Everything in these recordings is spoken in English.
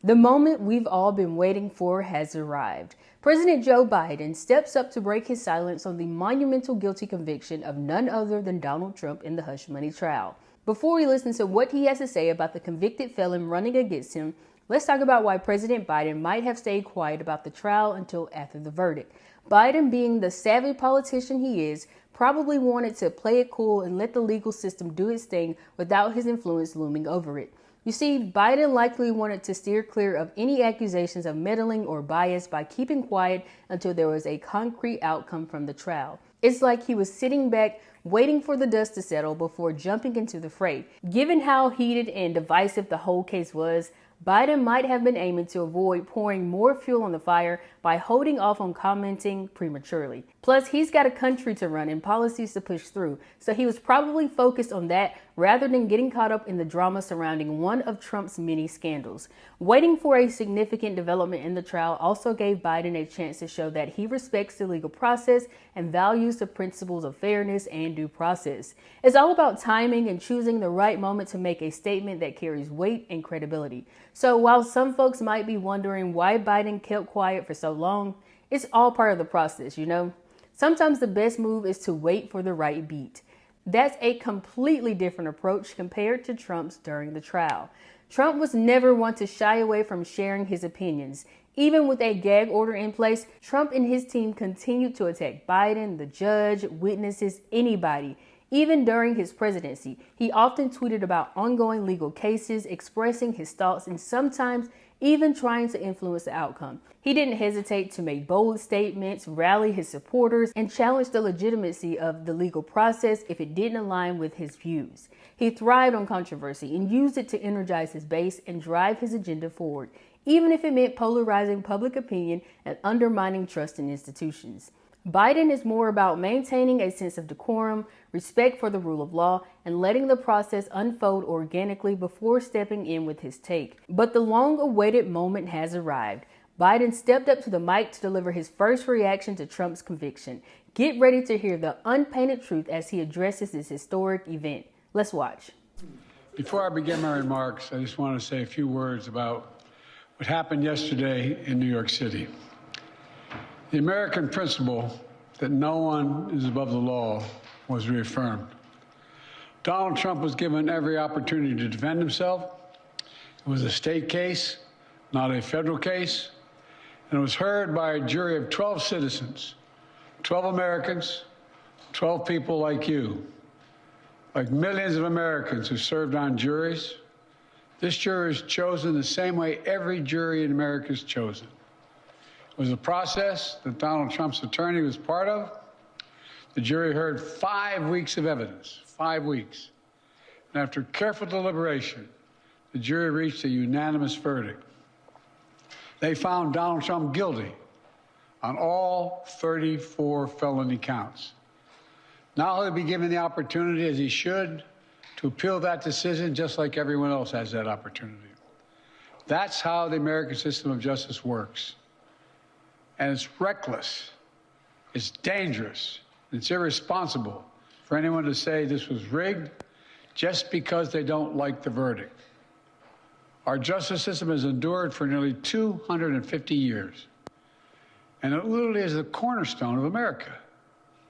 The moment we've all been waiting for has arrived. President Joe Biden steps up to break his silence on the monumental guilty conviction of none other than Donald Trump in the hush money trial. Before we listen to what he has to say about the convicted felon running against him, let's talk about why President Biden might have stayed quiet about the trial until after the verdict. Biden, being the savvy politician he is, probably wanted to play it cool and let the legal system do its thing without his influence looming over it. You see, Biden likely wanted to steer clear of any accusations of meddling or bias by keeping quiet until there was a concrete outcome from the trial. It's like he was sitting back, waiting for the dust to settle before jumping into the fray. Given how heated and divisive the whole case was, Biden might have been aiming to avoid pouring more fuel on the fire by holding off on commenting prematurely. Plus, he's got a country to run and policies to push through, so he was probably focused on that rather than getting caught up in the drama surrounding one of Trump's many scandals. Waiting for a significant development in the trial also gave Biden a chance to show that he respects the legal process and values the principles of fairness and due process. It's all about timing and choosing the right moment to make a statement that carries weight and credibility. So while some folks might be wondering why Biden kept quiet for so long, it's all part of the process, you know? Sometimes the best move is to wait for the right beat. That's a completely different approach compared to Trump's during the trial. Trump was never one to shy away from sharing his opinions. Even with a gag order in place, Trump and his team continued to attack Biden, the judge, witnesses, anybody. Even during his presidency, he often tweeted about ongoing legal cases, expressing his thoughts, and sometimes even trying to influence the outcome. He didn't hesitate to make bold statements, rally his supporters, and challenge the legitimacy of the legal process if it didn't align with his views. He thrived on controversy and used it to energize his base and drive his agenda forward, even if it meant polarizing public opinion and undermining trust in institutions. Biden is more about maintaining a sense of decorum, respect for the rule of law, and letting the process unfold organically before stepping in with his take. But the long-awaited moment has arrived. Biden stepped up to the mic to deliver his first reaction to Trump's conviction. Get ready to hear the unpainted truth as he addresses this historic event. Let's watch. Before I begin my remarks, I just want to say a few words about what happened yesterday in New York City. The American principle that no one is above the law was reaffirmed. Donald Trump was given every opportunity to defend himself. It was a state case, not a federal case, and it was heard by a jury of 12 citizens, 12 Americans, 12 people like you, like millions of Americans who served on juries. This jury is chosen the same way every jury in America is chosen. It was a process that Donald Trump's attorney was part of. The jury heard 5 weeks of evidence, 5 weeks. And after careful deliberation, the jury reached a unanimous verdict. They found Donald Trump guilty on all 34 felony counts. Now he'll be given the opportunity, as he should, to appeal that decision just like everyone else has that opportunity. That's how the American system of justice works. And it's reckless, it's dangerous, it's irresponsible for anyone to say this was rigged just because they don't like the verdict. Our justice system has endured for nearly 250 years, and it literally is the cornerstone of America,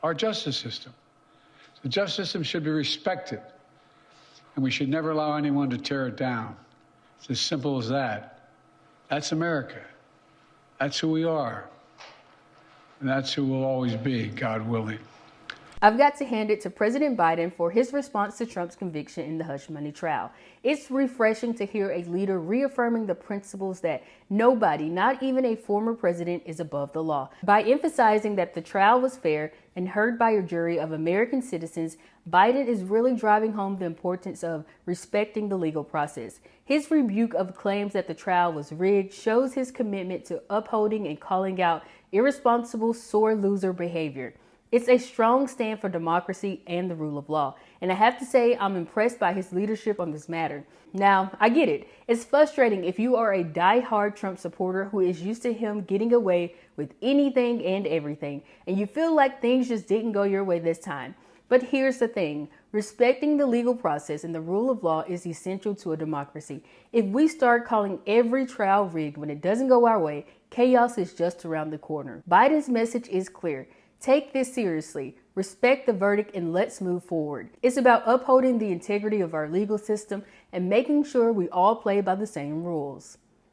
our justice system. The justice system should be respected, and we should never allow anyone to tear it down. It's as simple as that. That's America. That's who we are. And that's who we'll always be, God willing. I've got to hand it to President Biden for his response to Trump's conviction in the hush money trial. It's refreshing to hear a leader reaffirming the principles that nobody, not even a former president, is above the law. By emphasizing that the trial was fair and heard by a jury of American citizens, Biden is really driving home the importance of respecting the legal process. His rebuke of claims that the trial was rigged shows his commitment to upholding and calling out irresponsible, sore loser behavior. It's a strong stand for democracy and the rule of law. And I have to say, I'm impressed by his leadership on this matter. Now, I get it. It's frustrating if you are a die-hard Trump supporter who is used to him getting away with anything and everything, and you feel like things just didn't go your way this time. But here's the thing. Respecting the legal process and the rule of law is essential to a democracy. If we start calling every trial rigged when it doesn't go our way, chaos is just around the corner. Biden's message is clear. Take this seriously, respect the verdict, and let's move forward. It's about upholding the integrity of our legal system and making sure we all play by the same rules.